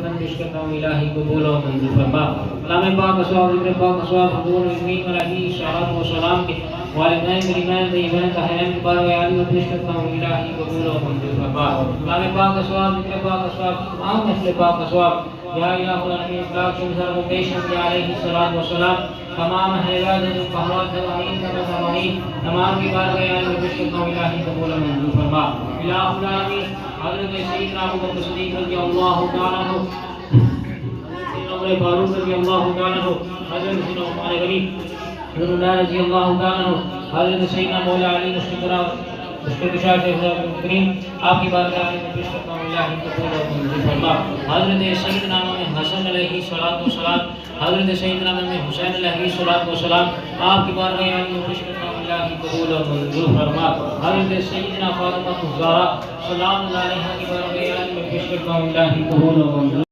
وطن پیش کرتا ہوں الہی قبول و منظور فرما کلام پاک اسواب ذکر پاک اسواب حضور امین علیہ صلوات و سلام کے والدین مریمان طیبین طاہرین کے بارگاہ عالی و پیش کرتا ہوں الہی قبول و منظور فرما کلام پاک اسواب ذکر پاک اسواب تمام محفل پاک اسواب یا الہ العالمین اطلاق کے مظہر مبیشن کے علیہ الصلوۃ والسلام تمام حیوات القہوات دوائین تمام تمام کی بارگاہ عالی و پیش کرتا ہوں الہی قبول و منظور فرما الہ العالمین حضرت سیدنا ابو بکر صدیق رضی اللہ تعالیٰ عنہ سیدنا عمر فاروق رضی اللہ تعالیٰ عنہ حضرت سیدنا عثمان غنی حضرت اللہ رضی اللہ تعالیٰ عنہ حضرت سیدنا مولا علی مشکل شاہ شیخ کریم آپ کی بارگاہ میں پیش کرتا ہوں الہی قبول و منظور فرما حضرت سیدنا امام حسن علیہ الصلوۃ والسلام حضرت سیدنا امام حسین علیہ الصلوۃ والسلام آپ کی بارگاہ میں پیش کرتا ہوں الہی قبول و منظور فرما حضرت سیدنا فاطمہ الزہرا سلام اللہ علیہا کی بارگاہ میں پیش کرتا ہوں الہی قبول و منظور